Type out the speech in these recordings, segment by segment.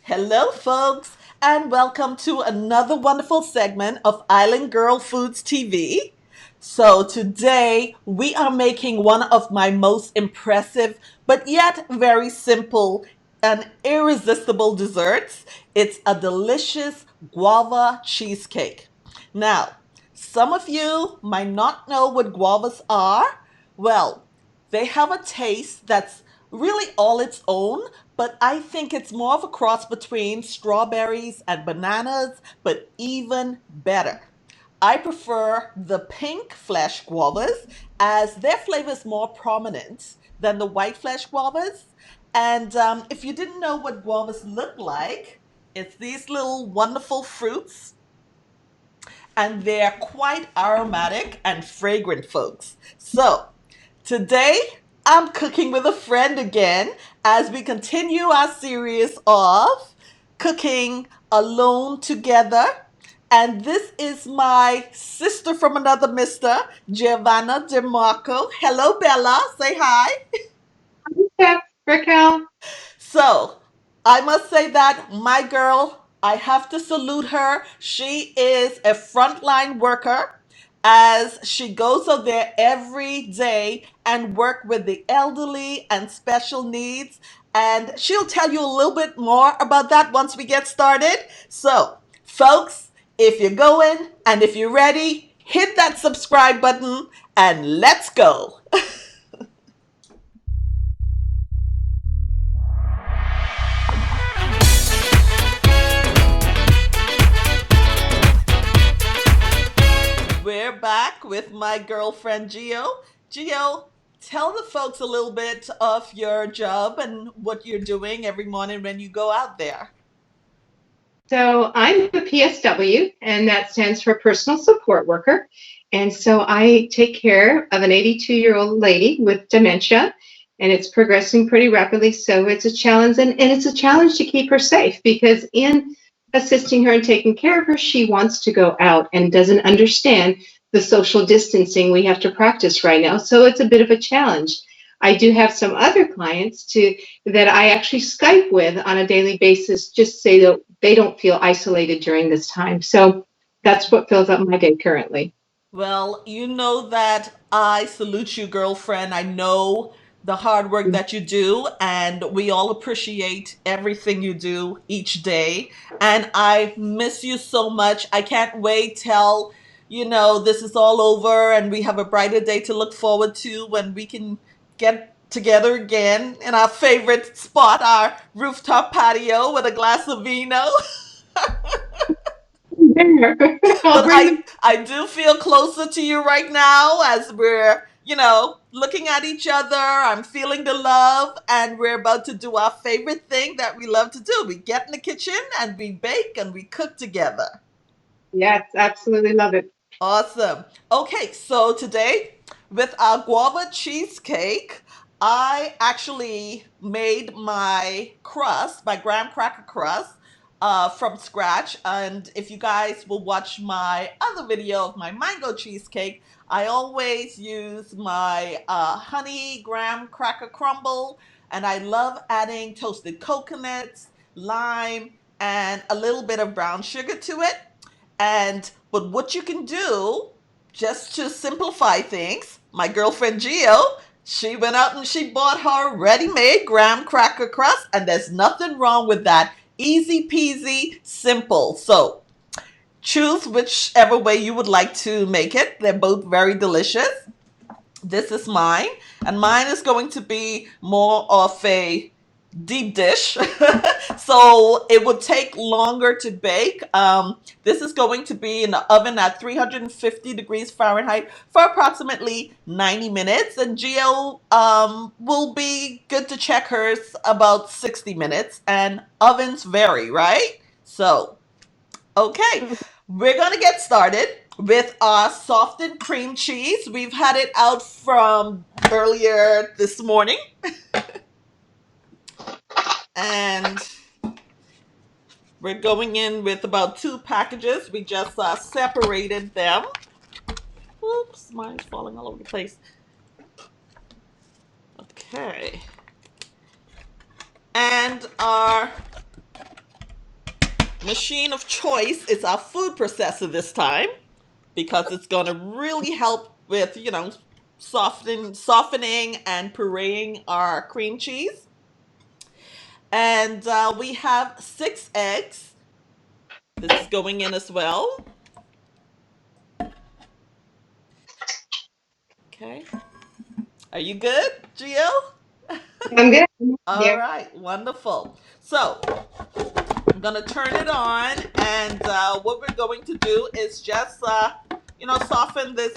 Hello, folks, and welcome to another wonderful segment of Island Girl Foods TV. So, today we are making one of my most impressive but yet very simple and irresistible desserts. It's a delicious guava cheesecake. Now, some of you might not know what guavas are. Well, they have a taste that's really all its own, but I think it's more of a cross between strawberries and bananas, but even better. I prefer the pink flesh guavas as their flavor is more prominent than the white flesh guavas. And if you didn't know what guavas look like, it's these little wonderful fruits, and they're quite aromatic and fragrant, folks. So, today I'm cooking with a friend again as we continue our series of cooking alone together. And this is my sister from another mister, Giovanna DeMarco. Hello, Bella. Say hi. Yeah, Raquel. So, I must say that my girl, I have to salute her. She is a frontline worker as she goes out there every day and work with the elderly and special needs. And she'll tell you a little bit more about that once we get started. So, folks, if you're going and if you're ready, hit that subscribe button and let's go. We're back with my girlfriend Gio. Gio, tell the folks a little bit of your job and what you're doing every morning when you go out there. So I'm a PSW, and that stands for Personal Support Worker. And so I take care of an 82-year-old lady with dementia, and it's progressing pretty rapidly. So it's a challenge, and it's a challenge to keep her safe because in assisting her and taking care of her, she wants to go out and doesn't understand the social distancing we have to practice right now. So it's a bit of a challenge. I do have some other clients that I actually Skype with on a daily basis, just say that they don't feel isolated during this time. So that's what fills up my day currently. Well, you know that I salute you, girlfriend. I know the hard work that you do, and we all appreciate everything you do each day. And I miss you so much. I can't wait till, this is all over and we have a brighter day to look forward to when we can get together again in our favorite spot, our rooftop patio with a glass of vino. There. I'll But bring I them. I do feel closer to you right now as we're, looking at each other. I'm feeling the love and we're about to do our favorite thing that we love to do. We get in the kitchen and we bake and we cook together. Yes, absolutely love it. Awesome. Okay, so today with our guava cheesecake, I actually made my crust, my graham cracker crust, from scratch. And if you guys will watch my other video of my mango cheesecake, I always use my honey graham cracker crumble, and I love adding toasted coconuts, lime, and a little bit of brown sugar to it. And but what you can do just to simplify things, my girlfriend Gio, she went out and she bought her ready-made graham cracker crust, and there's nothing wrong with that. Easy peasy, simple. So choose whichever way you would like to make it. They're both very delicious. This is mine, and mine is going to be more of a deep dish. So it would take longer to bake. This is going to be in the oven at 350 degrees Fahrenheit for approximately 90 minutes. And Gio will be good to check hers about 60 minutes. And ovens vary, right? So, okay, we're going to get started with our softened cream cheese. We've had it out from earlier this morning. And we're going in with about two packages. We just separated them. Oops, mine's falling all over the place. Okay. And our machine of choice is our food processor this time, because it's going to really help with, softening and pureeing our cream cheese. And we have 6 eggs. This is going in as well. Okay. Are you good, Gio? I'm good. All Yeah. right, wonderful. So I'm gonna turn it on, and what we're going to do is just, soften this,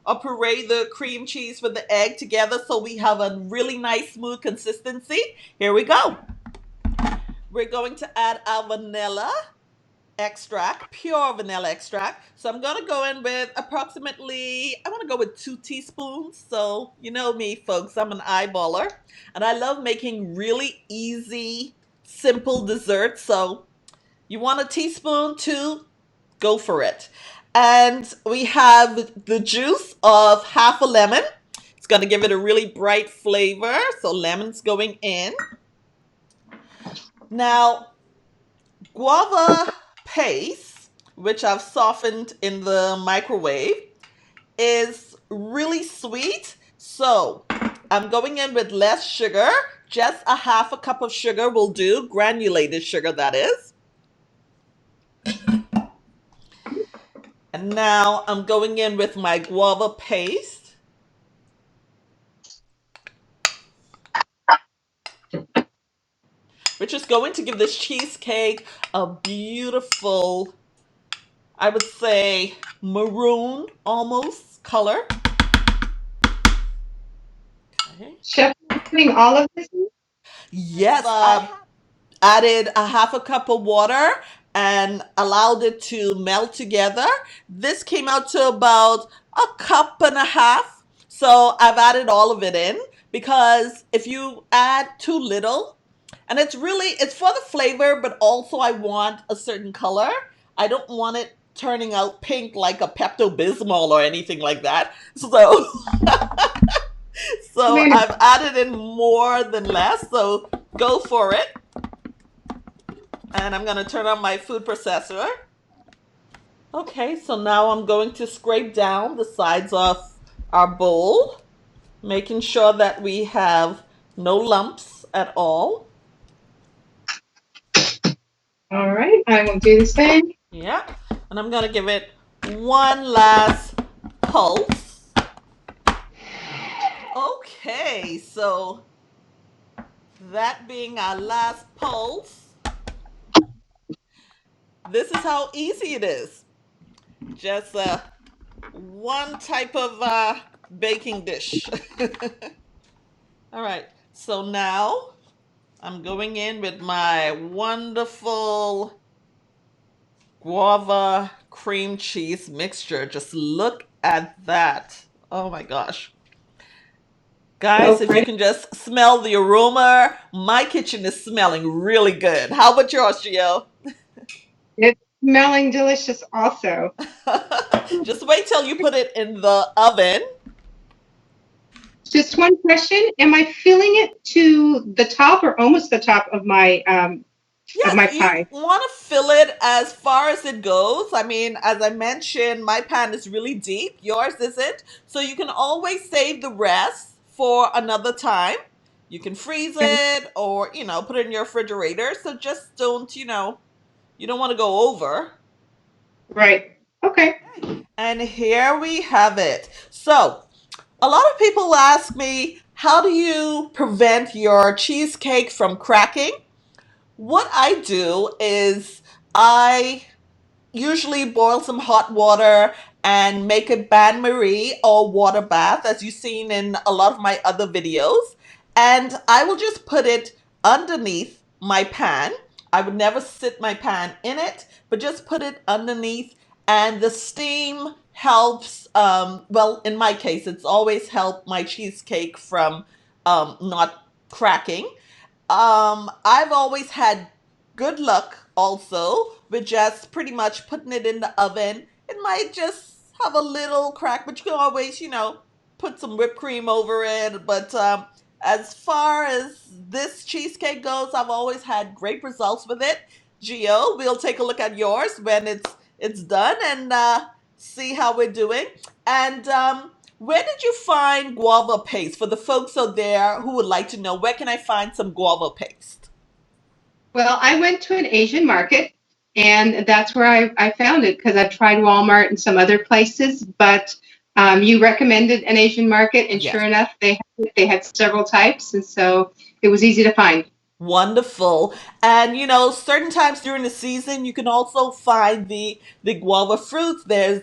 or puree the cream cheese with the egg together so we have a really nice smooth consistency. Here we go. We're going to add our vanilla extract, pure vanilla extract. So I'm gonna go in with approximately, I want to go with 2 teaspoons. So you know me, folks, I'm an eyeballer, and I love making really easy, simple desserts. So you want a teaspoon, two, go for it. And we have the juice of half a lemon. It's going to give it a really bright flavor. So lemon's going in. Now, guava paste, which I've softened in the microwave, is really sweet. So I'm going in with less sugar. Just a half a cup of sugar will do, granulated sugar, that is. And now I'm going in with my guava paste. Which is going to give this cheesecake a beautiful, I would say, maroon almost color. Okay. Chef, putting all of this in? Yes, I added a half a cup of water and allowed it to melt together. This came out to about a cup and a half. So I've added all of it in, because if you add too little, and it's for the flavor, but also I want a certain color. I don't want it turning out pink like a Pepto-Bismol or anything like that. So so Wait a I've added in more than less. So go for it. And I'm going to turn on my food processor. Okay, so now I'm going to scrape down the sides of our bowl, making sure that we have no lumps at all. All right, I will do the same. Yeah, and I'm going to give it one last pulse. Okay, so that being our last pulse, this is how easy it is. Just one type of baking dish. All right, so now I'm going in with my wonderful guava cream cheese mixture. Just look at that. Oh my gosh. Go Guys, if for you it. can just smell the aroma, my kitchen is smelling really good. How about yours, Gio? It's smelling delicious also. Just wait till you put it in the oven. Just one question. Am I filling it to the top or almost the top of Yes, my you pie? want to fill it as far as it goes. I mean, as I mentioned, my pan is really deep. Yours isn't. So you can always save the rest for another time. You can freeze Okay. it, or, put it in your refrigerator. So just don't, you don't want to go over. Right. Okay. And here we have it. So a lot of people ask me, how do you prevent your cheesecake from cracking? What I do is I usually boil some hot water and make a bain marie or water bath, as you've seen in a lot of my other videos. And I will just put it underneath my pan. I would never sit my pan in it, but just put it underneath. And the steam helps, well, in my case, it's always helped my cheesecake from not cracking. I've always had good luck also with just pretty much putting it in the oven. It might just have a little crack, but you can always, put some whipped cream over it. But as far as this cheesecake goes, I've always had great results with it. Gio. We'll take a look at yours when it's done and see how we're doing. And where did you find guava paste? For the folks out there who would like to know, where can I find some guava paste? Well, I went to an Asian market, and that's where I found it because I've tried Walmart and some other places, but you recommended an Asian market, and Yes. sure enough, they had several types, and so it was easy to find. Wonderful. And certain times during the season you can also find the guava fruits. There's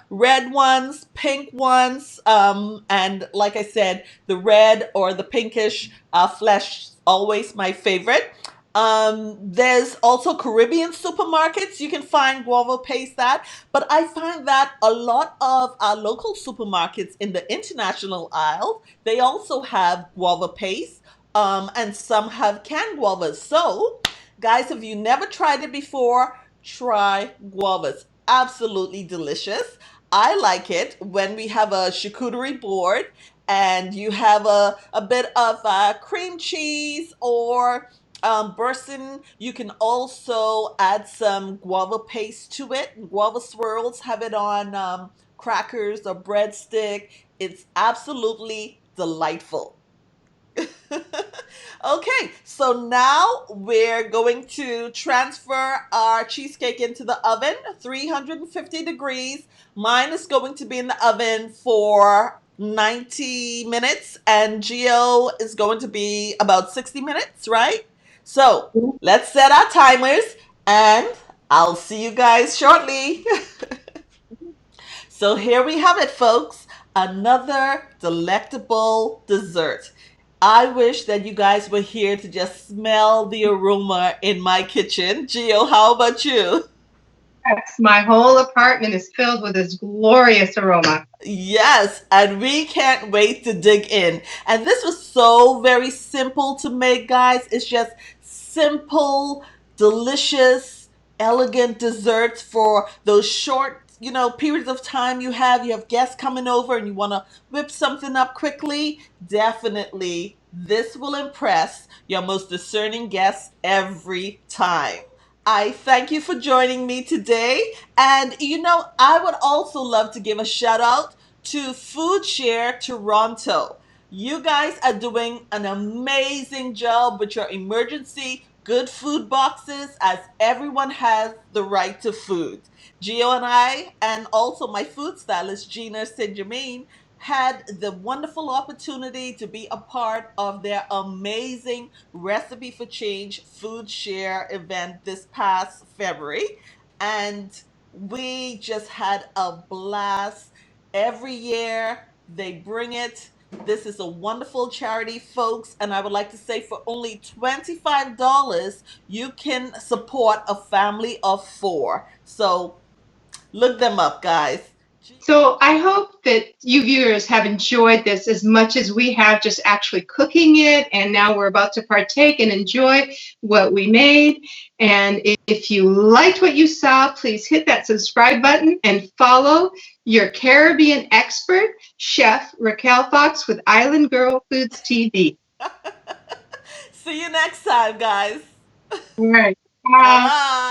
red ones, pink ones, and like I said, the red or the pinkish flesh always my favorite. There's also Caribbean supermarkets you can find guava paste at, but I find that a lot of our local supermarkets in the international aisle, they also have guava paste, and some have canned guavas. So, guys, if you never tried it before, try guavas. Absolutely delicious. I like it when we have a charcuterie board and you have a bit of cream cheese or Burson. You can also add some guava paste to it. Guava swirls, have it on crackers or breadstick. It's absolutely delightful. Okay, so now we're going to transfer our cheesecake into the oven, 350 degrees. Mine is going to be in the oven for 90 minutes, and Geo is going to be about 60 minutes, right? So let's set our timers, and I'll see you guys shortly. So here we have it, folks. Another delectable dessert. I wish that you guys were here to just smell the aroma in my kitchen. Gio, how about you? Yes, my whole apartment is filled with this glorious aroma. Yes, and we can't wait to dig in. And this was so very simple to make, guys. It's just simple, delicious, elegant desserts for those short, periods of time you have. You have guests coming over and you want to whip something up quickly. Definitely, this will impress your most discerning guests every time. I thank you for joining me today. And I would also love to give a shout out to Food Share Toronto. You guys are doing an amazing job with your emergency good food boxes, as everyone has the right to food. Gio and I, and also my food stylist Gina St. Germain, had the wonderful opportunity to be a part of their amazing Recipe for Change food share event this past February. And we just had a blast. Every year they bring it. This is a wonderful charity, folks. And I would like to say for only $25, you can support a family of four. So look them up, guys. So I hope that you viewers have enjoyed this as much as we have just actually cooking it. And now we're about to partake and enjoy what we made. And if you liked what you saw, please hit that subscribe button and follow your Caribbean expert, Chef Raquel Fox with Island Girl Foods TV. See you next time, guys. All right. Bye bye.